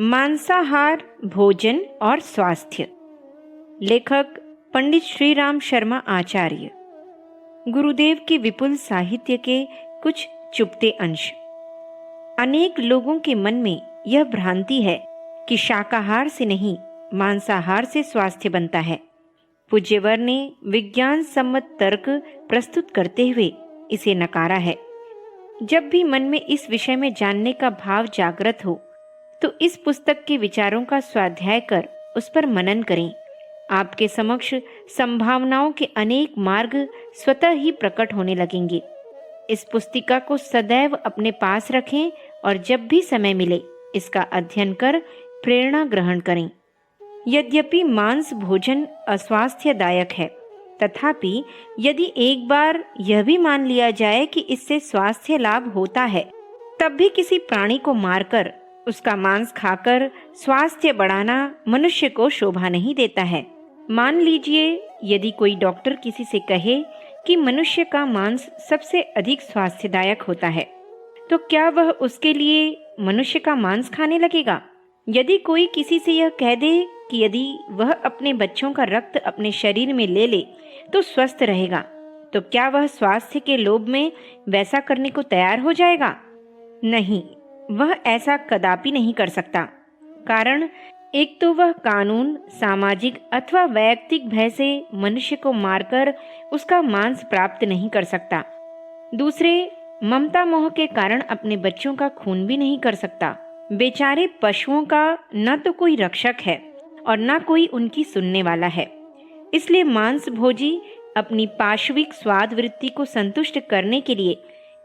मांसाहार, भोजन और स्वास्थ्य। लेखक पंडित श्री राम शर्मा आचार्य। गुरुदेव के विपुल साहित्य के कुछ चुपते अंश। अनेक लोगों के मन में यह भ्रांति है कि शाकाहार से नहीं, मांसाहार से स्वास्थ्य बनता है। पूज्यवर ने विज्ञान सम्मत तर्क प्रस्तुत करते हुए इसे नकारा है। जब भी मन में इस विषय में जानने का भाव जागृत हो तो इस पुस्तक के विचारों का स्वाध्याय कर उस पर मनन करें। आपके समक्ष संभावनाओं के अनेक मार्ग स्वतः ही प्रकट होने लगेंगे। इस पुस्तिका को सदैव अपने पास रखें और जब भी समय मिले इसका अध्ययन कर प्रेरणा ग्रहण करें। यद्यपि मांस भोजन अस्वास्थ्यदायक है, तथापि यदि एक बार यह भी मान लिया जाए कि इससे स्वास्थ्य लाभ होता है, तब भी किसी प्राणी को मारकर उसका मांस खाकर स्वास्थ्य बढ़ाना मनुष्य को शोभा नहीं देता है। मान लीजिए यदि कोई डॉक्टर किसी से कहे कि मनुष्य का मांस सबसे अधिक स्वास्थ्यदायक होता है, तो क्या वह उसके लिए मनुष्य का मांस खाने लगेगा? यदि कोई किसी से यह कह दे कि यदि वह अपने बच्चों का रक्त अपने शरीर में ले ले तो स्वस्थ रहेगा, तो क्या वह स्वास्थ्य के लोभ में वैसा करने को तैयार हो जाएगा? नहीं, वह ऐसा कदापि नहीं कर सकता। कारण एक तो वह कानून, सामाजिक अथवा वैयक्तिक भय से मनुष्य को मारकर उसका मांस प्राप्त नहीं कर सकता। दूसरे, ममता मोह के कारण अपने बच्चों का खून भी नहीं कर सकता। बेचारे पशुओं का न तो कोई रक्षक है और न कोई उनकी सुनने वाला है। इसलिए मांस भोजी अपनी पाशविक स्वाद वृत्ति को संतुष्ट करने के लिए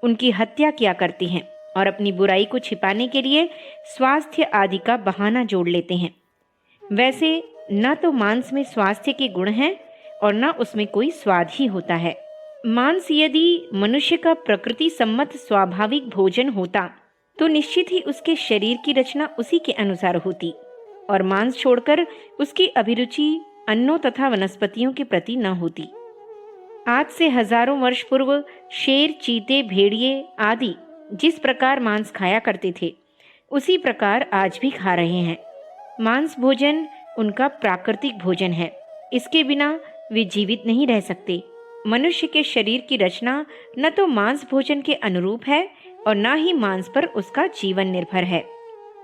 उनकी हत्या किया करती हैं और अपनी बुराई को छिपाने के लिए स्वास्थ्य आदि का बहाना जोड़ लेते हैं। वैसे न तो मांस में स्वास्थ्य के गुण हैं और न उसमें कोई स्वाद ही होता है। मांस यदि मनुष्य का प्रकृति सम्मत स्वाभाविक भोजन होता तो निश्चित ही उसके शरीर की रचना उसी के अनुसार होती और मांस छोड़कर उसकी अभिरुचि अन्नों तथा वनस्पतियों के प्रति न होती। आज से हजारों वर्ष पूर्व शेर, चीते, भेड़िए आदि जिस प्रकार मांस खाया करते थे, उसी प्रकार आज भी खा रहे हैं। मांस भोजन उनका प्राकृतिक भोजन है। इसके बिना वे जीवित नहीं रह सकते। मनुष्य के शरीर की रचना न तो मांस भोजन के अनुरूप है और न ही मांस पर उसका जीवन निर्भर है।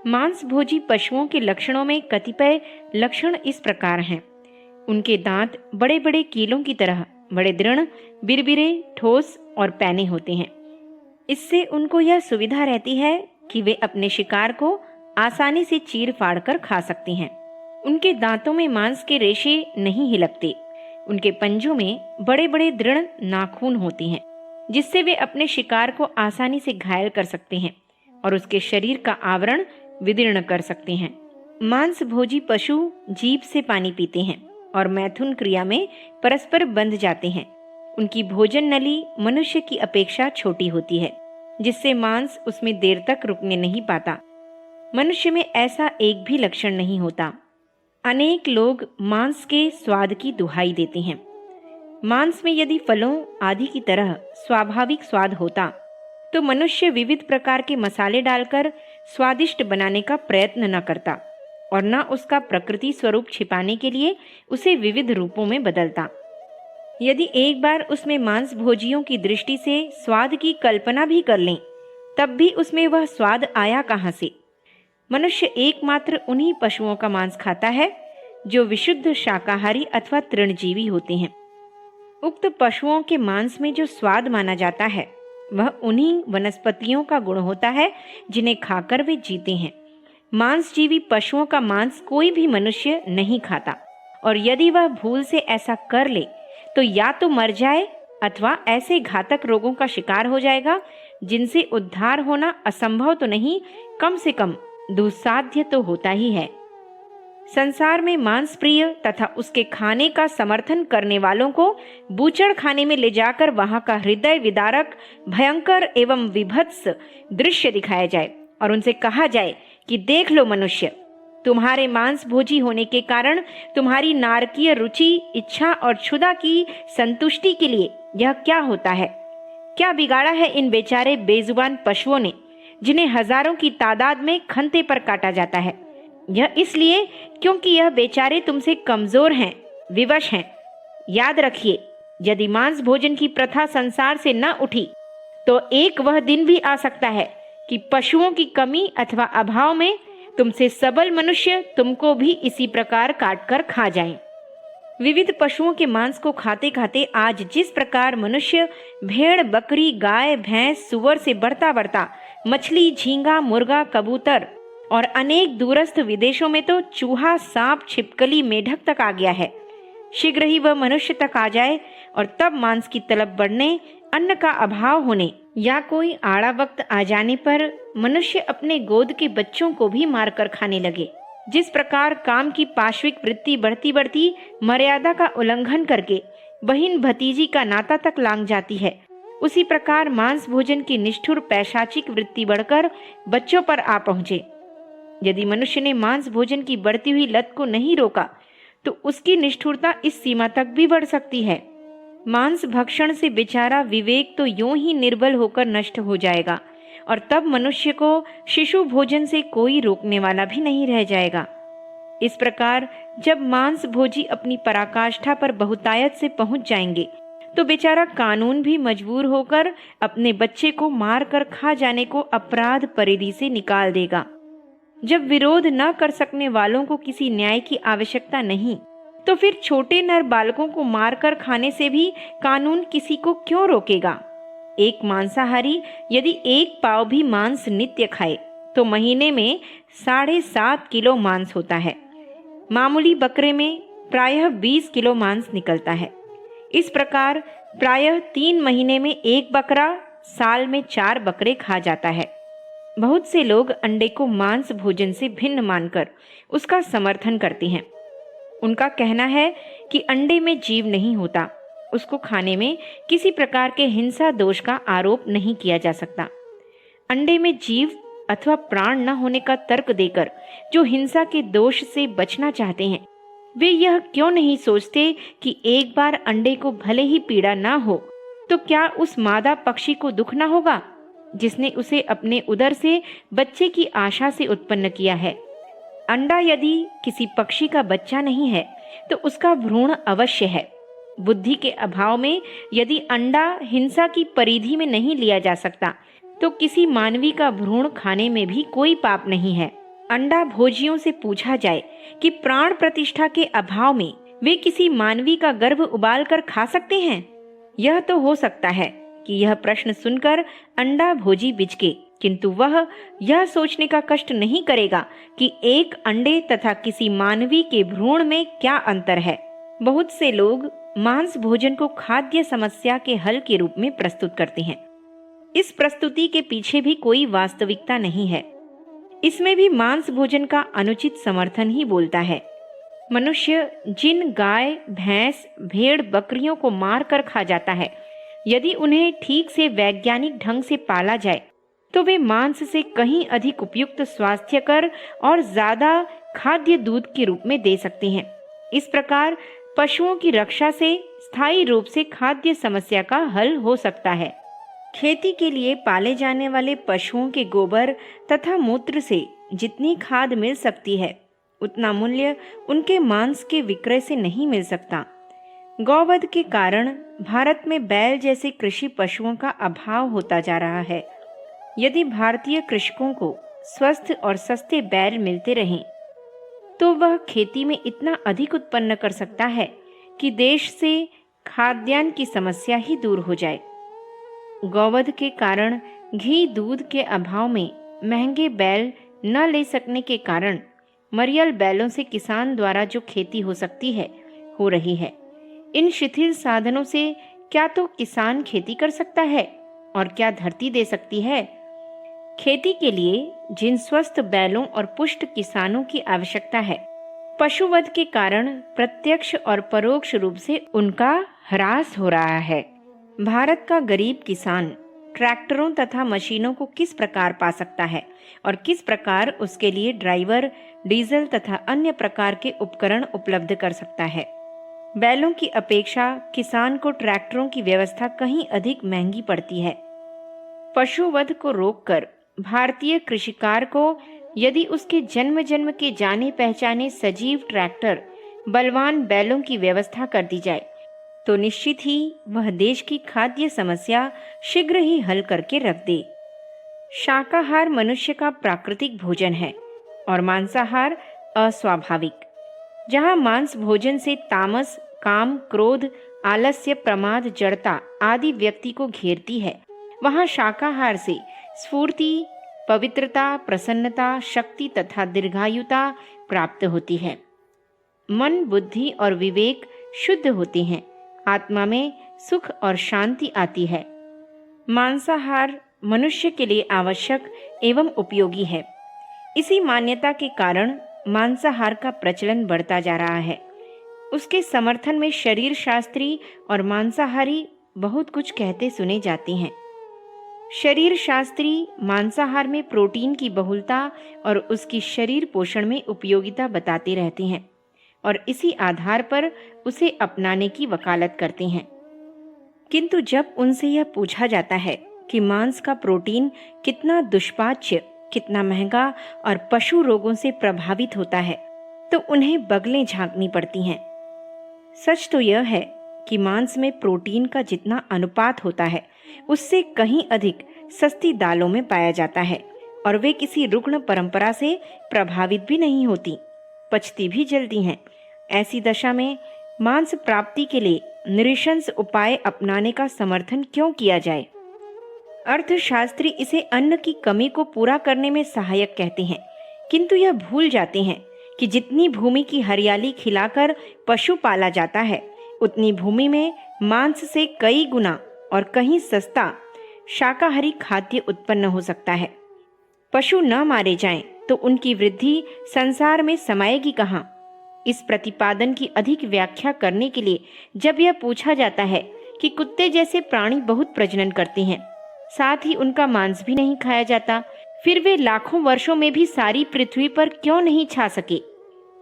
मांस भोजी पशुओं के लक्षणों में कतिपय लक्षण इस प्रकार हैं। उनके दांत बड़े बड़े कीलों की तरह बड़े दृढ़, बिरबिरे, ठोस और पैने होते हैं। इससे उनको यह सुविधा रहती है कि वे अपने शिकार को आसानी से चीर फाड़ कर खा सकते हैं। उनके दांतों में मांस के रेशे नहीं हिलकते। उनके पंजों में बड़े बड़े दृढ़ नाखून होते हैं, जिससे वे अपने शिकार को आसानी से घायल कर सकते हैं और उसके शरीर का आवरण विदीर्ण कर सकते हैं। मांस भोजी पशु जीभ से पानी पीते हैं और मैथुन क्रिया में परस्पर बंध जाते हैं। उनकी भोजन नली मनुष्य की अपेक्षा छोटी होती है, जिससे मांस उसमें देर तक रुकने नहीं पाता। मनुष्य में ऐसा एक भी लक्षण नहीं होता। अनेक लोग मांस के स्वाद की दुहाई देते हैं। मांस में यदि फलों आदि की तरह स्वाभाविक स्वाद होता तो मनुष्य विविध प्रकार के मसाले डालकर स्वादिष्ट बनाने का प्रयत्न न करता और न उसका प्रकृति स्वरूप छिपाने के लिए उसे विविध रूपों में बदलता। यदि एक बार उसमें मांस भोजियों की दृष्टि से स्वाद की कल्पना भी कर लें, तब भी उसमें वह स्वाद आया कहाँ से? मनुष्य एकमात्र उन्हीं पशुओं का मांस खाता है जो विशुद्ध शाकाहारी अथवा तृणजीवी होते हैं। उक्त पशुओं के मांस में जो स्वाद माना जाता है वह उन्हीं वनस्पतियों का गुण होता है जिन्हें खाकर वे जीते हैं। मांसजीवी पशुओं का मांस कोई भी मनुष्य नहीं खाता और यदि वह भूल से ऐसा कर ले तो या तो मर जाए अथवा ऐसे घातक रोगों का शिकार हो जाएगा जिनसे उद्धार होना असंभव तो नहीं, कम से कम दुस्साध्य तो होता ही है। संसार में मांस प्रिय तथा उसके खाने का समर्थन करने वालों को बूचड़ खाने में ले जाकर वहां का हृदय विदारक, भयंकर एवं विभत्स दृश्य दिखाया जाए और उनसे कहा जाए कि देख लो मनुष्य, तुम्हारे मांस भोजी होने के कारण तुम्हारी नारकीय रुचि, इच्छा और क्षुधा की संतुष्टि के लिए यह क्या होता है? क्या बिगाड़ा है इन बेचारे बेजुबान पशुओं ने, जिन्हें हजारों की तादाद में खंते पर काटा जाता है? यह इसलिए क्योंकि यह बेचारे तुमसे कमजोर हैं, विवश हैं। याद रखिए, यदि मांस भोजन की प्रथा संसार से न उठी तो एक वह दिन भी आ सकता है कि पशुओं की कमी अथवा अभाव में तुमसे सबल मनुष्य तुमको भी इसी प्रकार काटकर खा जाएं। विविध पशुओं के मांस को खाते खाते आज जिस प्रकार मनुष्य भेड़, बकरी, गाय, भैंस, सुअर से बढ़ता बढ़ता मछली, झींगा, मुर्गा, कबूतर और अनेक दूरस्थ विदेशों में तो चूहा, सांप, छिपकली, मेढक तक आ गया है, शीघ्र ही वह मनुष्य तक आ जाए और तब मांस की तलब बढ़ने, अन्न का अभाव होने या कोई आड़ा वक्त आ जाने पर मनुष्य अपने गोद के बच्चों को भी मारकर खाने लगे। जिस प्रकार काम की पाश्विक वृत्ति बढ़ती बढ़ती मर्यादा का उल्लंघन करके बहन भतीजी का नाता तक लांघ जाती है, उसी प्रकार मांस भोजन की निष्ठुर पैशाचिक वृत्ति बढ़कर बच्चों पर आ पहुंचे। यदि मनुष्य ने मांस भोजन की बढ़ती हुई लत को नहीं रोका तो उसकी निष्ठुरता इस सीमा तक भी बढ़ सकती है। मांस भक्षण से बेचारा विवेक तो यूं ही निर्बल होकर नष्ट हो जाएगा और तब मनुष्य को शिशु भोजन से कोई रोकने वाला भी नहीं रह जाएगा। इस प्रकार जब मांस भोजी अपनी पराकाष्ठा पर बहुतायत से पहुंच जाएंगे तो बेचारा कानून भी मजबूर होकर अपने बच्चे को मार कर खा जाने को अपराध परिधि से निकाल देगा। जब विरोध न कर सकने वालों को किसी न्याय की आवश्यकता नहीं, तो फिर छोटे नर बालकों को मारकर खाने से भी कानून किसी को क्यों रोकेगा? एक मांसाहारी यदि एक पाव भी मांस नित्य खाए तो महीने में 7.5 किलो मांस होता है। मामूली बकरे में प्रायः 20 किलो मांस निकलता है। इस प्रकार प्रायः 3 महीने में एक बकरा, साल में 4 बकरे खा जाता है। बहुत से लोग अंडे को मांस भोजन से भिन्न मानकर उसका समर्थन करते हैं। उनका कहना है कि अंडे में जीव नहीं होता, उसको खाने में किसी प्रकार के हिंसा दोष का आरोप नहीं किया जा सकता। अंडे में जीव अथवा प्राण न होने का तर्क देकर जो हिंसा के दोष से बचना चाहते हैं, वे यह क्यों नहीं सोचते कि एक बार अंडे को भले ही पीड़ा ना हो तो क्या उस मादा पक्षी को दुख ना होगा जिसने उसे अपने उदर से बच्चे की आशा से उत्पन्न किया है। अंडा यदि किसी पक्षी का बच्चा नहीं है तो उसका भ्रूण अवश्य है। बुद्धि के अभाव में यदि अंडा हिंसा की परिधि में नहीं लिया जा सकता तो किसी मानवी का भ्रूण खाने में भी कोई पाप नहीं है। अंडा भोजियों से पूछा जाए कि प्राण प्रतिष्ठा के अभाव में वे किसी मानवी का गर्भ उबाल कर खा सकते हैं? यह तो हो सकता है कि यह प्रश्न सुनकर अंडा भोजी बिचके, किंतु वह यह सोचने का कष्ट नहीं करेगा कि एक अंडे तथा किसी मानवी के भ्रूण में क्या अंतर है। बहुत से लोग मांस भोजन को खाद्य समस्या के हल के रूप में प्रस्तुत करते हैं। इस प्रस्तुति के पीछे भी कोई वास्तविकता नहीं है। इसमें भी मांस भोजन का अनुचित समर्थन ही बोलता है। मनुष्य जिन गाय, भैंस, भेड़, बकरियों को मार कर खा जाता है, यदि उन्हें ठीक से वैज्ञानिक ढंग से पाला जाए तो वे मांस से कहीं अधिक उपयुक्त, स्वास्थ्यकर और ज्यादा खाद्य दूध के रूप में दे सकते हैं। इस प्रकार पशुओं की रक्षा से स्थायी रूप से खाद्य समस्या का हल हो सकता है। खेती के लिए पाले जाने वाले पशुओं के गोबर तथा मूत्र से जितनी खाद मिल सकती है उतना मूल्य उनके मांस के विक्रय से नहीं मिल सकता। गौवध के कारण भारत में बैल जैसे कृषि पशुओं का अभाव होता जा रहा है। यदि भारतीय कृषकों को स्वस्थ और सस्ते बैल मिलते रहें तो वह खेती में इतना अधिक उत्पन्न कर सकता है कि देश से खाद्यान्न की समस्या ही दूर हो जाए। गौवध के कारण घी, दूध के अभाव में महंगे बैल न ले सकने के कारण मरियल बैलों से किसान द्वारा जो खेती हो सकती है, हो रही है। इन शिथिल साधनों से क्या तो किसान खेती कर सकता है और क्या धरती दे सकती है। खेती के लिए जिन स्वस्थ बैलों और पुष्ट किसानों की आवश्यकता है, पशुवध के कारण प्रत्यक्ष और परोक्ष रूप से उनका ह्रास हो रहा है। भारत का गरीब किसान ट्रैक्टरों तथा मशीनों को किस प्रकार पा सकता है और किस प्रकार उसके लिए ड्राइवर, डीजल तथा अन्य प्रकार के उपकरण उपलब्ध कर सकता है। बैलों की अपेक्षा किसान को ट्रैक्टरों की व्यवस्था कहीं अधिक महंगी पड़ती है। पशुवध को रोककर भारतीय कृषिकार को यदि उसके जन्म जन्म के जाने पहचाने सजीव ट्रैक्टर, बलवान बैलों की व्यवस्था कर दी जाए तो निश्चित ही वह देश की खाद्य समस्या शीघ्र ही हल करके रख दे। शाकाहार मनुष्य का प्राकृतिक भोजन है और मांसाहार अस्वाभाविक। जहाँ मांस भोजन से तामस, काम, क्रोध, आलस्य, प्रमाद, जड़ता आदि व्यक्ति को घेरती है, वहाँ शाकाहार से स्फूर्ति, पवित्रता, प्रसन्नता, शक्ति तथा दीर्घायुता प्राप्त होती है। मन, बुद्धि और विवेक शुद्ध होते हैं। आत्मा में सुख और शांति आती है। मांसाहार मनुष्य के लिए आवश्यक एवं उपयोगी है। इसी मान्यता के कारण मांसाहार का प्रचलन बढ़ता जा रहा है। उसके समर्थन में शरीर शास्त्री और मांसाहारी बहुत कुछ कहते सुने जाते हैं। शरीर शास्त्री मांसाहार में प्रोटीन की बहुलता और उसकी शरीर पोषण में उपयोगिता बताते रहते हैं और इसी आधार पर उसे अपनाने की वकालत करते हैं। किंतु जब उनसे यह पूछा जाता है कि मांस का प्रोटीन कितना दुष्पाच्य, कितना महंगा और पशु रोगों से प्रभावित होता है, तो उन्हें बगलें झांकनी पड़ती हैं। सच तो यह है कि मांस में प्रोटीन का जितना अनुपात होता है, उससे कहीं अधिक सस्ती दालों में पाया जाता है और वे किसी रुग्ण परंपरा से प्रभावित भी नहीं होती, पचती भी जल्दी हैं। ऐसी दशा में मांस प्राप्ति के लिए नृशंस उपाय अपनाने का समर्थन क्यों किया जाए? अर्थशास्त्री इसे अन्न की कमी को पूरा करने में सहायक कहते हैं, किंतु यह भूल जाते हैं कि जितनी भूमि की हरियाली खिलाकर पशु पाला जाता है, उतनी भूमि में मांस से कई गुना और कहीं सस्ता शाकाहारी खाद्य उत्पन्न हो सकता है। पशु न मारे जाएं तो उनकी वृद्धि संसार में समाएगी कहाँ? इस प्रतिपादन की अधिक व्याख्या करने के लिए जब यह पूछा जाता है कि कुत्ते जैसे प्राणी बहुत प्रजनन करते हैं, साथ ही उनका मांस भी नहीं खाया जाता, फिर वे लाखों वर्षों में भी सारी पृथ्वी पर क्यों नहीं छा सके,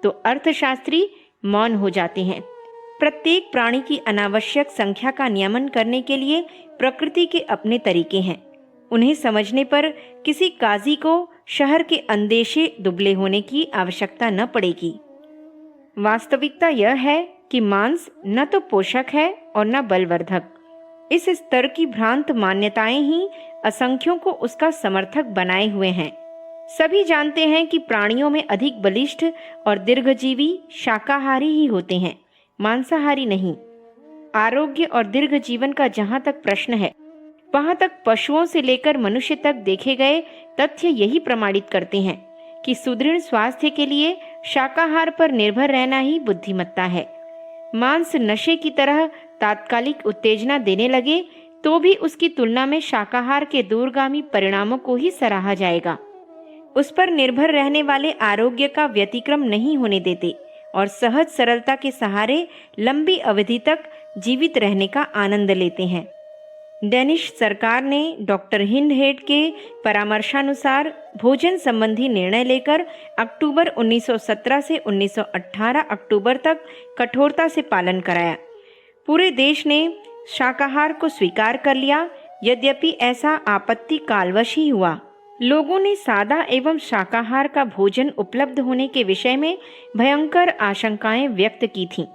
तो अर्थशास्त्री मौन हो जाते हैं। प्रत्येक प्राणी की अनावश्यक संख्या का नियमन करने के लिए प्रकृति के अपने तरीके हैं। उन्हें समझने पर किसी काजी को शहर के अंदेशे दुबले होने की आवश्यकता न पड़ेगी। वास्तविकता यह है कि मांस न तो पोषक है और न बलवर्धक। इस स्तर की भ्रांत मान्यताएं ही असंख्यों को उसका समर्थक बनाए हुए हैं। सभी जानते हैं कि प्राणियों में अधिक बलिष्ठ और दीर्घजीवी शाकाहारी ही होते हैं, मांसाहारी नहीं। आरोग्य और दीर्घ जीवन का जहां तक प्रश्न है, वहां तक पशुओं से लेकर मनुष्य तक देखे गए तथ्य यही प्रमाणित करते हैं कि सुदृढ़ स्वास्थ्य के लिए शाकाहार पर निर्भर रहना ही बुद्धिमत्ता है। मांस नशे की तरह तात्कालिक उत्तेजना देने लगे तो भी उसकी तुलना में शाकाहार के दूरगामी परिणामों को ही सराहा जाएगा। उस पर निर्भर रहने वाले आरोग्य का व्यतिक्रम नहीं होने देते और सहज सरलता के सहारे लंबी अवधि तक जीवित रहने का आनंद लेते हैं। डेनिश सरकार ने डॉक्टर हिंडहेड के परामर्शानुसार भोजन संबंधी निर्णय लेकर अक्टूबर 1917 से 1918 अक्टूबर तक कठोरता से पालन कराया। पूरे देश ने शाकाहार को स्वीकार कर लिया, यद्यपि ऐसा आपत्ति कालवश ही हुआ। लोगों ने सादा एवं शाकाहार का भोजन उपलब्ध होने के विषय में भयंकर आशंकाएं व्यक्त की थीं,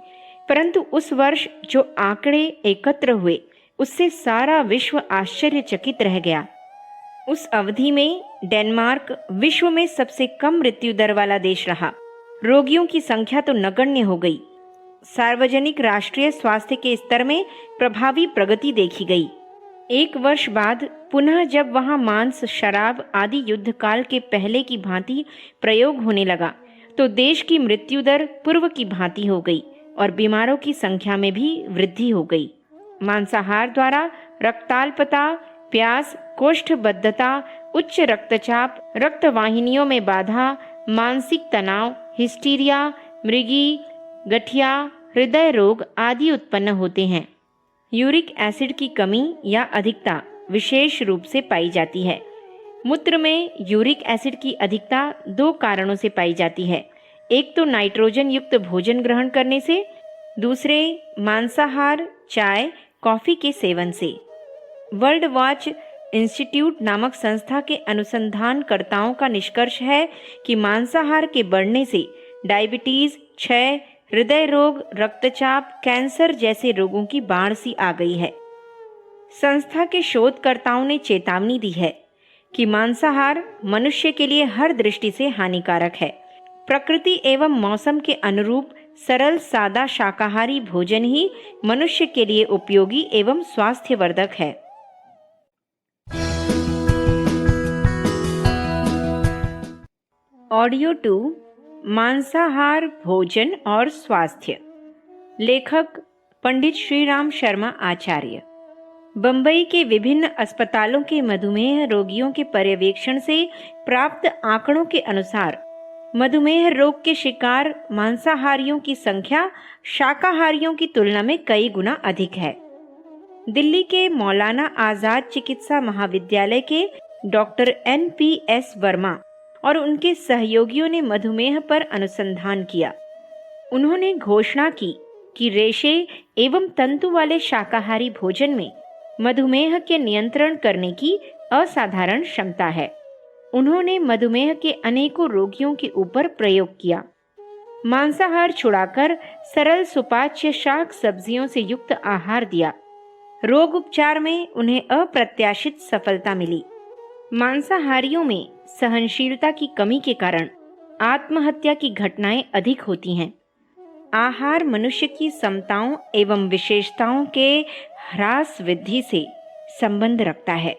परंतु उस वर्ष जो आंकड़े एकत्र हुए उससे सारा विश्व आश्चर्यचकित रह गया। उस अवधि में डेनमार्क विश्व में सबसे कम मृत्यु दर वाला देश रहा। रोगियों की संख्या तो नगण्य हो गई। सार्वजनिक राष्ट्रीय स्वास्थ्य के स्तर में प्रभावी प्रगति देखी गई। एक वर्ष बाद पुनः जब वहां मांस, शराब आदि युद्ध काल के पहले की भांति प्रयोग होने लगा तो देश की मृत्यु दर पूर्व की भांति हो गई और बीमारों की संख्या में भी वृद्धि हो गई। मांसाहार द्वारा रक्ताल्पता, प्यास, कोष्ठबद्धता, उच्च रक्तचाप, रक्तवाहिनियों में बाधा, मानसिक तनाव, हिस्टीरिया, मृगी, गठिया, हृदय रोग आदि उत्पन्न होते हैं। यूरिक एसिड की कमी या अधिकता विशेष रूप से पाई जाती है। मूत्र में यूरिक एसिड की अधिकता 2 कारणों से पाई जाती है। एक तो नाइट्रोजन युक्त भोजन ग्रहण करने से, दूसरे मांसाहार, चाय, कॉफी के सेवन से। वर्ल्ड वॉच इंस्टीट्यूट नामक संस्था के अनुसंधानकर्ताओं का निष्कर्ष है कि मांसाहार के बढ़ने से डायबिटीज, क्षय, हृदय रोग, रक्तचाप, कैंसर जैसे रोगों की बाढ़ सी आ गई है। संस्था के शोधकर्ताओं ने चेतावनी दी है कि मांसाहार मनुष्य के लिए हर दृष्टि से हानिकारक है। प्रकृति एवं मौसम के अनुरूप सरल सादा शाकाहारी भोजन ही मनुष्य के लिए उपयोगी एवं स्वास्थ्यवर्धक है। ऑडियो 2 मांसाहार भोजन और स्वास्थ्य। लेखक पंडित श्रीराम शर्मा आचार्य। बंबई के विभिन्न अस्पतालों के मधुमेह रोगियों के पर्यवेक्षण से प्राप्त आंकड़ों के अनुसार मधुमेह रोग के शिकार मांसाहारियों की संख्या शाकाहारियों की तुलना में कई गुना अधिक है। दिल्ली के मौलाना आजाद चिकित्सा महाविद्यालय के डॉक्टर NPS वर्मा और उनके सहयोगियों ने मधुमेह पर अनुसंधान किया। उन्होंने घोषणा की कि रेशे एवं तंतु वाले शाकाहारी भोजन में मधुमेह के नियंत्रण करने की असाधारण क्षमता है। उन्होंने मधुमेह के अनेकों रोगियों के ऊपर प्रयोग किया। मांसाहार छुड़ाकर सरल सुपाच्य शाक सब्जियों से युक्त आहार दिया। रोग उपचार में उन्हें अप्रत्याशित सफलता मिली। मांसाहारियों में सहनशीलता की कमी के कारण आत्महत्या की घटनाएं अधिक होती हैं। आहार मनुष्य की समताओं एवं विशेषताओं के ह्रास वृद्धि से संबंध रखता है।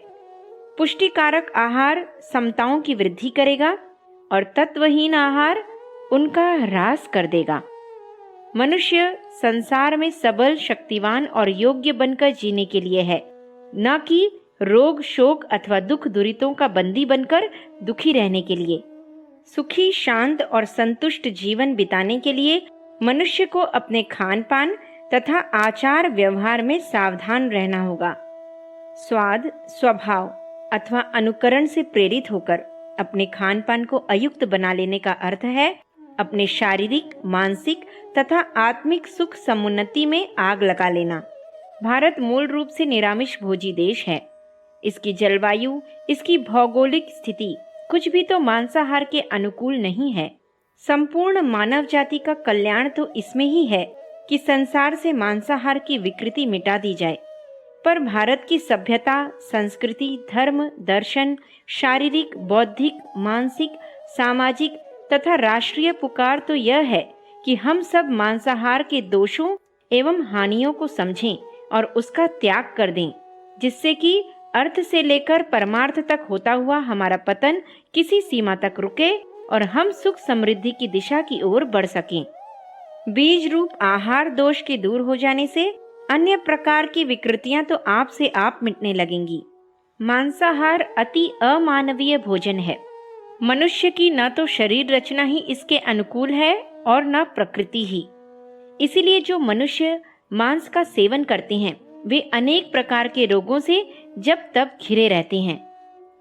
पुष्टिकारक आहार समताओं की वृद्धि करेगा और तत्वहीन आहार उनका ह्रास कर देगा। मनुष्य संसार में सबल, शक्तिवान और योग्य बनकर जीने के लिए है, न कि रोग, शोक अथवा दुख दुरितों का बंदी बनकर दुखी रहने के लिए। सुखी, शांत और संतुष्ट जीवन बिताने के लिए मनुष्य को अपने खान पान तथा आचार व्यवहार में सावधान रहना होगा। स्वाद, स्वभाव अथवा अनुकरण से प्रेरित होकर अपने खान पान को अयुक्त बना लेने का अर्थ है अपने शारीरिक, मानसिक तथा आत्मिक सुख समुन्नति में आग लगा लेना। भारत मूल रूप से निरामिष भोजी देश है। इसकी जलवायु, इसकी भौगोलिक स्थिति कुछ भी तो मांसाहार के अनुकूल नहीं है। संपूर्ण मानव जाति का कल्याण तो इसमें ही है कि संसार से मांसाहार की विकृति मिटा दी जाए। पर भारत की सभ्यता, संस्कृति, धर्म, दर्शन, शारीरिक, बौद्धिक, मानसिक, सामाजिक तथा राष्ट्रीय पुकार तो यह है कि हम सब मांसाहार के दोषों एवं हानियों को समझें और उसका त्याग कर दें, जिससे कि अर्थ से लेकर परमार्थ तक होता हुआ हमारा पतन किसी सीमा तक रुके और हम सुख समृद्धि की दिशा की ओर बढ़ सकें। बीज रूप आहार दोष के दूर हो जाने से अन्य प्रकार की विकृतियां तो आप से आप मिटने लगेंगी। मांसाहार अति अमानवीय भोजन है। मनुष्य की न तो शरीर रचना ही इसके अनुकूल है और न प्रकृति ही। इसीलिए जो मनुष्य मांस का सेवन करते हैं वे अनेक प्रकार के रोगों से जब तब घिरे रहते हैं।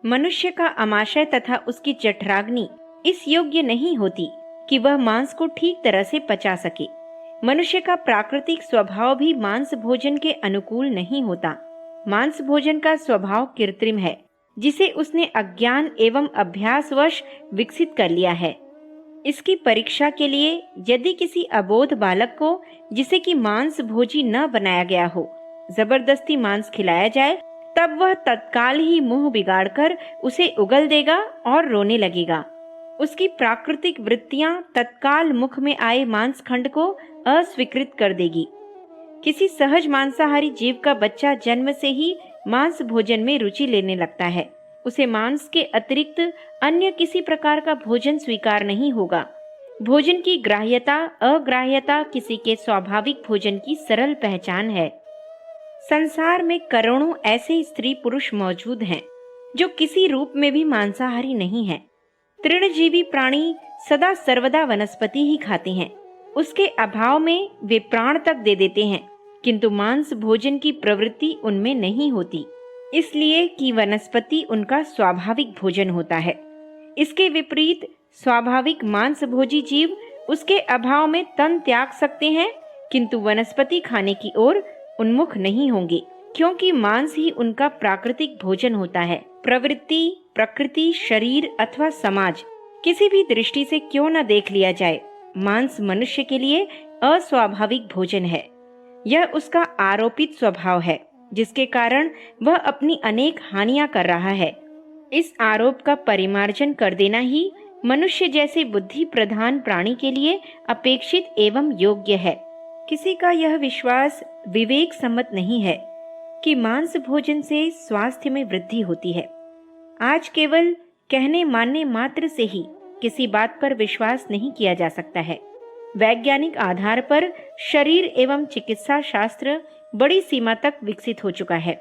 मनुष्य का आमाशय तथा उसकी जठराग्नि इस योग्य नहीं होती कि वह मांस को ठीक तरह से पचा सके। मनुष्य का प्राकृतिक स्वभाव भी मांस भोजन के अनुकूल नहीं होता। मांस भोजन का स्वभाव कृत्रिम है, जिसे उसने अज्ञान एवं अभ्यासवश विकसित कर लिया है। इसकी परीक्षा के लिए यदि किसी अबोध बालक को, जिसे कि मांस भोजी न बनाया गया हो, जबरदस्ती मांस खिलाया जाए, तब वह तत्काल ही मुंह बिगाड़कर उसे उगल देगा और रोने लगेगा। उसकी प्राकृतिक वृत्तियां तत्काल मुख में आए मांस खंड को अस्वीकृत कर देगी। किसी सहज मांसाहारी जीव का बच्चा जन्म से ही मांस भोजन में रुचि लेने लगता है। उसे मांस के अतिरिक्त अन्य किसी प्रकार का भोजन स्वीकार नहीं होगा। भोजन की ग्राह्यता, अग्राह्यता किसी के स्वाभाविक भोजन की सरल पहचान है। संसार में करोड़ों ऐसे स्त्री पुरुष मौजूद हैं जो किसी रूप में भी मांसाहारी नहीं है। तृणजीवी प्राणी सदा सर्वदा वनस्पति ही खाते हैं। उसके अभाव में वे प्राण तक दे देते हैं, किंतु मांस भोजन की प्रवृत्ति उनमें नहीं होती, इसलिए कि वनस्पति उनका स्वाभाविक भोजन होता है। इसके विपरीत स्वाभाविक मांस भोजी जीव उसके अभाव में तन त्याग सकते हैं, किंतु वनस्पति खाने की ओर उन्मुख नहीं होंगे, क्योंकि मांस ही उनका प्राकृतिक भोजन होता है। प्रवृत्ति, प्रकृति, शरीर अथवा समाज किसी भी दृष्टि से क्यों न देख लिया जाए, मांस मनुष्य के लिए अस्वाभाविक भोजन है। यह उसका आरोपित स्वभाव है, जिसके कारण वह अपनी अनेक हानियां कर रहा है। इस आरोप का परिमार्जन कर देना ही मनुष्य जैसे बुद्धि प्रधान प्राणी के लिए अपेक्षित एवं योग्य है। किसी का यह विश्वास विवेक सम्मत नहीं है कि मांस भोजन से स्वास्थ्य में वृद्धि होती है। आज केवल कहने मानने मात्र से ही किसी बात पर विश्वास नहीं किया जा सकता है। वैज्ञानिक आधार पर शरीर एवं चिकित्सा शास्त्र बड़ी सीमा तक विकसित हो चुका है।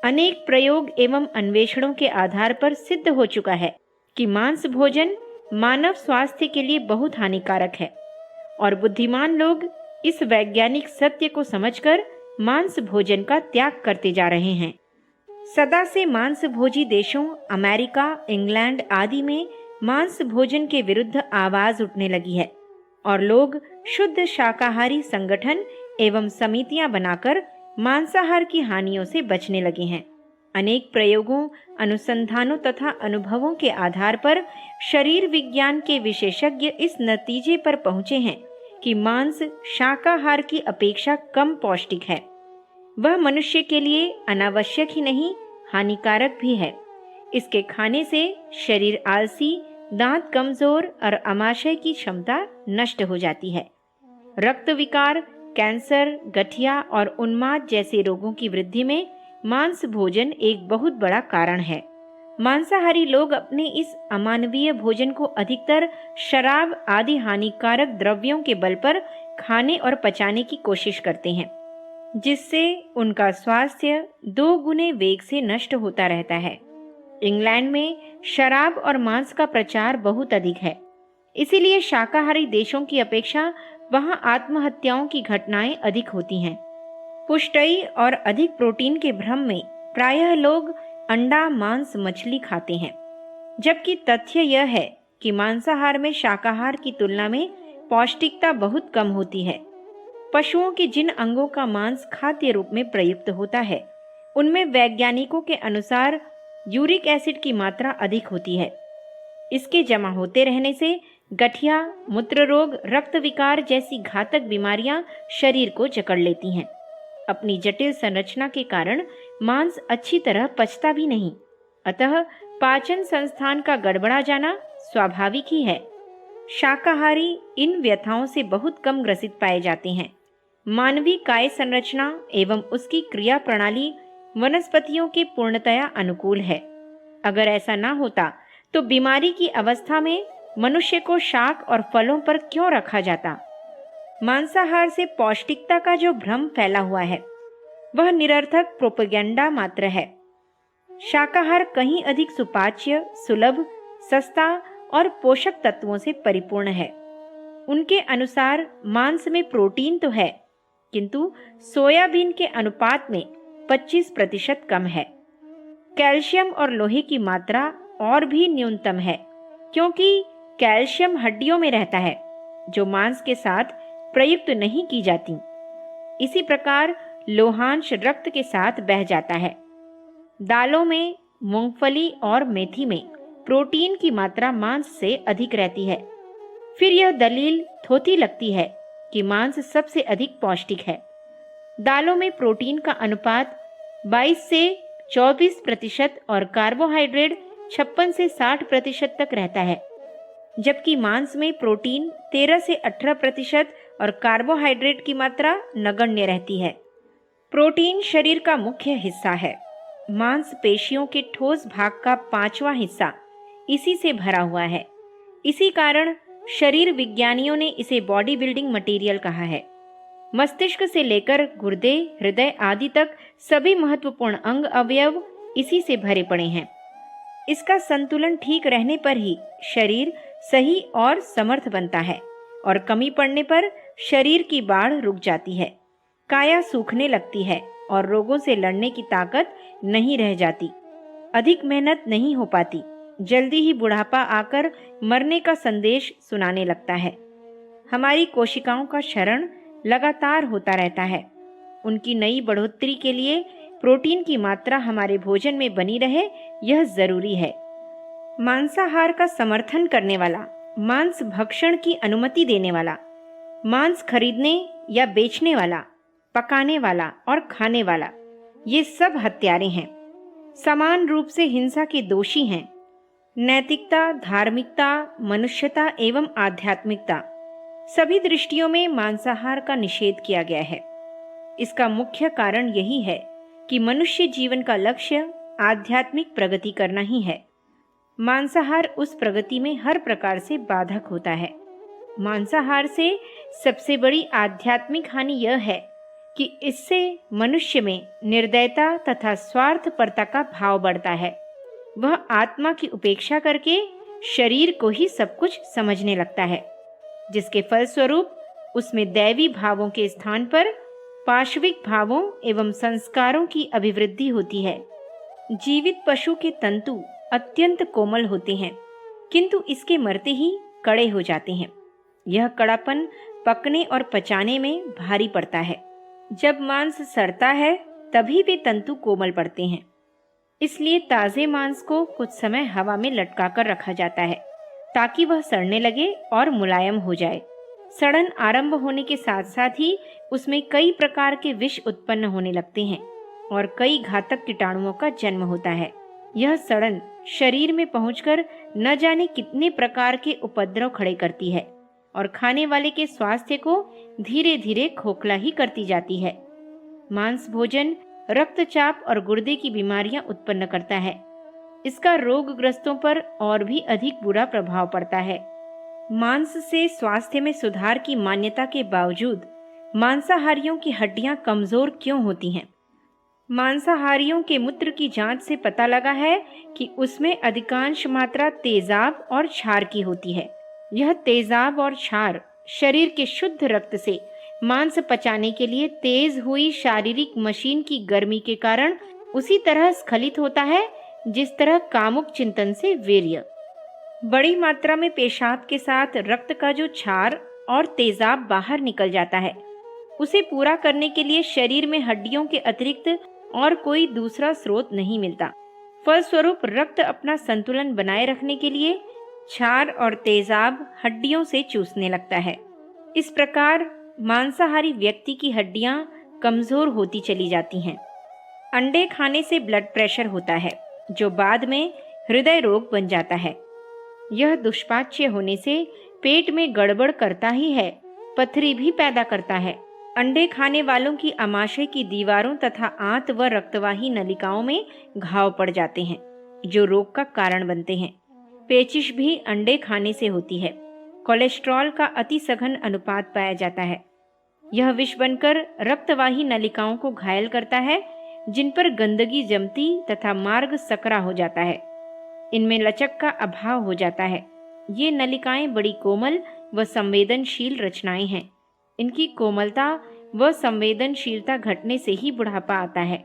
अनेक प्रयोग एवं अन्वेषणों के आधार पर सिद्ध हो चुका है कि मांस भोजन मानव स्वास्थ्य के लिए बहुत हानिकारक है, और बुद्धिमान लोग इस वैज्ञानिक सत्य को समझकर मांस भोजन का त्याग करते जा रहे हैं। सदा से मांस भोजी देशों अमेरिका, इंग्लैंड आदि में मांस भोजन के विरुद्ध आवाज उठने लगी है, और लोग शुद्ध शाकाहारी संगठन एवं समितियां बनाकर मांसाहार की हानियों से बचने लगे हैं। अनेक प्रयोगों, अनुसंधानों तथा अनुभवों के आधार पर शरीर विज्ञान के विशेषज्ञ इस नतीजे पर पहुंचे हैं कि मांस शाकाहार की अपेक्षा कम पौष्टिक है। वह मनुष्य के लिए अनावश्यक ही नहीं, हानिकारक भी है। इसके खाने से शरीर आलसी, दांत कमजोर और आमाशय की क्षमता नष्ट हो जाती है। रक्त विकार, कैंसर, गठिया और उन्माद जैसे रोगों की वृद्धि में मांस भोजन एक बहुत बड़ा कारण है। मांसाहारी लोग अपने इस अमानवीय भोजन को अधिकतर शराब आदि हानिकारक द्रव्यों के बल पर खाने और पचाने की कोशिश करते हैं, जिससे उनका स्वास्थ्य 2 गुने वेग से नष्ट होता रहता है। इंग्लैंड में शराब और मांस का प्रचार बहुत अधिक है, इसीलिए शाकाहारी देशों की अपेक्षा वहां आत्महत्याओं की घटनाएं अधिक होती हैं। पुष्टि और अधिक प्रोटीन के भ्रम में प्रायः लोग अंडा, मांस, मछली खाते हैं, जबकि तथ्य यह है कि मांसाहार में शाकाहार की तुलना में पौष्टिकता बहुत कम होती है। पशुओं के जिन अंगों का मांस खाद्य रूप में प्रयुक्त होता है, उनमें वैज्ञानिकों के अनुसार यूरिक एसिड की मात्रा अधिक होती है। इसके जमा होते रहने से गठिया, मूत्र रोग, रक्त विकार जैसी घातक बीमारियां शरीर को जकड़ लेती हैं। अपनी जटिल संरचना के कारण मांस अच्छी तरह पचता भी नहीं, अतः पाचन संस्थान का गड़बड़ा जाना स्वाभाविक ही है। शाकाहारी इन व्यथाओं से बहुत कम ग्रसित पाए जाते हैं। मानवीय काय संरचना एवं उसकी क्रिया प्रणाली वनस्पतियों के पूर्णतया अनुकूल है। अगर ऐसा ना होता तो बीमारी की अवस्था में मनुष्य को शाक और फलों पर क्यों रखा जाता। मांसाहार से पौष्टिकता का जो भ्रम फैला हुआ है, वह निरर्थक प्रोपेगेंडा मात्र है। शाकाहार कहीं अधिक सुपाच्य, सुलभ, सस्ता और पोषक तत्वों से परिपूर्ण है। उनके अनुसार मांस में प्रोटीन तो है, किंतु सोयाबीन के अनुपात में 25% कम है। कैल्शियम और लोहे की मात्रा और भी न्यूनतम है, क्योंकि कैल्शियम हड्डियों में रहता है, जो मांस के साथ प्रयुक्त नहीं की जाती। इसी प्रकार लोहांश रक्त के साथ बह जाता है। दालों में, मूंगफली और मेथी में प्रोटीन की मात्रा मांस से अधिक रहती है। फिर यह दलील थोथी लगती है कि मांस सबसे अधिक पौष्टिक है। दालों में प्रोटीन का अनुपात 22 से 24% और कार्बोहाइड्रेट 56 से 60% तक रहता है, जबकि मांस में प्रोटीन 13 से 18% और कार्बोहाइड्रेट की मात्रा नगण्य रहती है। प्रोटीन शरीर का मुख्य हिस्सा है। मांस पेशियों के ठोस भाग का 5वां हिस्सा इसी से भरा हुआ है। इसी कारण शरीर विज्ञानियों ने इसे बॉडी बिल्डिंग मटेरियल कहा है। मस्तिष्क से लेकर गुर्दे, हृदय आदि तक सभी महत्वपूर्ण अंग अवयव इसी से भरे पड़े हैं। इसका संतुलन ठीक रहने पर ही शरीर सही और समर्थ बनता है, और कमी पड़ने पर शरीर की बाढ़ रुक जाती है, काया सूखने लगती है और रोगों से लड़ने की ताकत नहीं रह जाती। अधिक मेहनत नहीं हो पाती, जल्दी ही बुढ़ापा आकर मरने का संदेश सुनाने लगता है। हमारी कोशिकाओं का क्षरण लगातार होता रहता है। उनकी नई बढ़ोतरी के लिए प्रोटीन की मात्रा हमारे भोजन में बनी रहे, यह जरूरी है। मांसाहार का समर्थन करने वाला, मांस भक्षण की अनुमति देने वाला, मांस खरीदने या बेचने वाला, पकाने वाला और खाने वाला, ये सब हत्यारे हैं, समान रूप से हिंसा के दोषी हैं। नैतिकता, धार्मिकता, मनुष्यता एवं आध्यात्मिकता, सभी दृष्टियों में मांसाहार का निषेध किया गया है। इसका मुख्य कारण यही है कि मनुष्य जीवन का लक्ष्य आध्यात्मिक प्रगति करना ही है। मांसाहार उस प्रगति में हर प्रकार से बाधक होता है। मांसाहार से सबसे बड़ी आध्यात्मिक हानि यह है कि इससे मनुष्य में निर्दयता तथा स्वार्थपरता का भाव बढ़ता है। वह आत्मा की उपेक्षा करके शरीर को ही सब कुछ समझने लगता है, जिसके फलस्वरूप उसमें दैवी भावों के स्थान पर पाशविक भावों एवं संस्कारों की अभिवृद्धि होती है। जीवित पशु के तंतु अत्यंत कोमल होते हैं, किंतु इसके मरते ही कड़े हो जाते हैं। यह कड़ापन पकने और पचाने में भारी पड़ता है। जब मांस सड़ता है तभी वे तंतु कोमल पड़ते हैं। इसलिए ताजे मांस को कुछ समय हवा में लटकाकर रखा जाता है ताकि वह सड़ने लगे और मुलायम हो जाए। सड़न आरंभ होने के साथ साथ ही उसमें कई प्रकार के विष उत्पन्न होने लगते हैं और कई घातक कीटाणुओं का जन्म होता है। यह सड़न शरीर में पहुंचकर न जाने कितने प्रकार के उपद्रव खड़े करती है और खाने वाले के स्वास्थ्य को धीरे धीरे खोखला ही करती जाती है। मांस भोजन रक्तचाप और गुर्दे की बीमारियां उत्पन्न करता है। इसका रोगग्रस्तों पर और भी अधिक बुरा प्रभाव पड़ता है। मांस से स्वास्थ्य में सुधार की मान्यता के बावजूद मांसाहारियों की हड्डियां कमजोर क्यों होती हैं? मांसाहारियों के मूत्र की जांच से पता लगा है कि उसमें अधिकांश मात्रा तेजाब और क्षार की होती है। यह तेजाब और क्षार शरीर के शुद्ध रक्त से मांस पचाने के लिए तेज हुई शारीरिक मशीन की गर्मी के कारण उसी तरह स्खलित होता है जिस तरह कामुक चिंतन से वीर्य। बड़ी मात्रा में पेशाब के साथ रक्त का जो क्षार और तेजाब बाहर निकल जाता है, उसे पूरा करने के लिए शरीर में हड्डियों के अतिरिक्त और कोई दूसरा स्रोत नहीं मिलता। फलस्वरूप रक्त अपना संतुलन बनाए रखने के लिए क्षार और तेजाब हड्डियों से चूसने लगता है। इस प्रकार मांसाहारी व्यक्ति की हड्डियां कमजोर होती चली जाती हैं। अंडे खाने से ब्लड प्रेशर होता है, जो बाद में हृदय रोग बन जाता है। यह दुष्पाच्य होने से पेट में गड़बड़ करता ही है, पथरी भी पैदा करता है। अंडे खाने वालों की आमाशय की दीवारों तथा आंत व रक्तवाही नलिकाओं में घाव पड़ जाते हैं, जो रोग का कारण बनते हैं। पेचिश भी अंडे खाने से होती है। कोलेस्ट्रॉल का अति सघन अनुपात पाया जाता है। यह विष बनकर रक्तवाही नलिकाओं को घायल करता है, जिन पर गंदगी जमती तथा मार्ग सकरा हो जाता है। इनमें लचक का अभाव हो जाता है। ये नलिकाएं बड़ी कोमल व संवेदनशील रचनाएं हैं। इनकी कोमलता व संवेदनशीलता घटने से ही बुढ़ापा आता है।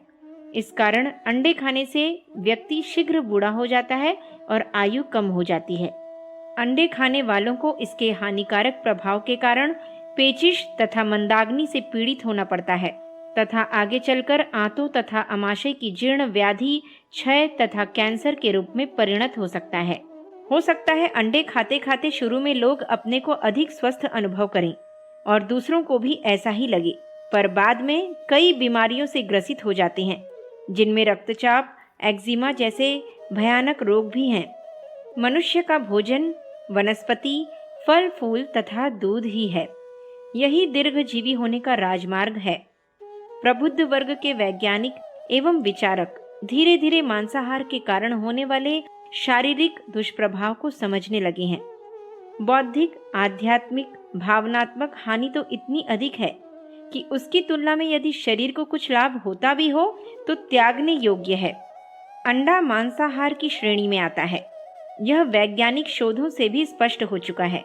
इस कारण अंडे खाने से व्यक्ति शीघ्र बूढ़ा हो जाता है और आयु कम हो जाती है। अंडे खाने वालों को इसके हानिकारक प्रभाव के कारण पेचिश तथा मंदाग्नि से पीड़ित होना पड़ता है तथा आगे चलकर आंतों तथा अमाशय की जीर्ण व्याधि, क्षय तथा कैंसर के रूप में परिणत हो सकता है। हो सकता है अंडे खाते खाते शुरू में लोग अपने को अधिक स्वस्थ अनुभव करें और दूसरों को भी ऐसा ही लगे, पर बाद में कई बीमारियों से ग्रसित हो जाते हैं, जिनमें रक्तचाप, एक्जिमा जैसे भयानक रोग भी हैं। मनुष्य का भोजन वनस्पति, फल फूल तथा दूध ही है। यही दीर्घजीवी होने का राजमार्ग है। प्रबुद्ध वर्ग के वैज्ञानिक एवं विचारक धीरे धीरे मांसाहार के कारण होने वाले शारीरिक दुष्प्रभाव को समझने लगे हैं। बौद्धिक, आध्यात्मिक, भावनात्मक हानि तो इतनी अधिक है कि उसकी तुलना में यदि शरीर को कुछ लाभ होता भी हो तो त्यागने योग्य है। अंडा मांसाहार की श्रेणी में आता है। यह वैज्ञानिक शोधों से भी स्पष्ट हो चुका है।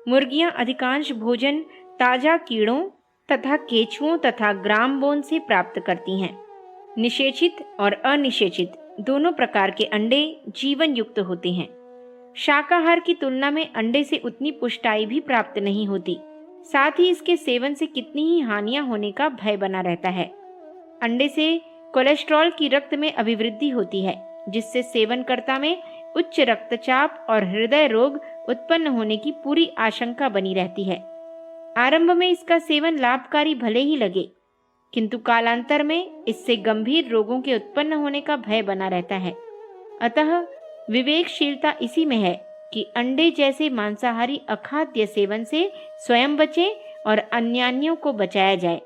मुर्गियां अधिकांश भोजन ताजा कीड़ों तथा केंचुओं तथा ग्रामबोन से प्राप्त करती हैं। निषेचित और अनिषेचित दोनों प्रकार के अंडे जीवन युक्त होते हैं। शाकाहार की तुलना में अंडे से उतनी पुष्टाई भी प्राप्त नहीं होती। साथ ही इसके सेवन से कितनी ही हानियां होने का भय बना रहता है। अंडे से कोलेस्ट्रॉल की रक्त में अभिवृद्धि होती है, जिससे सेवनकर्ता में उच्च रक्तचाप और हृदय रोग उत्पन्न होने की पूरी आशंका बनी रहती है। आरंभ में इसका सेवन लाभकारी भले ही लगे, किंतु कालांतर में इससे गंभीर रोगों के उत्पन्न होने का भय बना रहता है। अतः विवेकशीलता इसी में है कि अंडे जैसे मांसाहारी अखाद्य सेवन से स्वयं बचें और अन्यान्यों को बचाया जाए।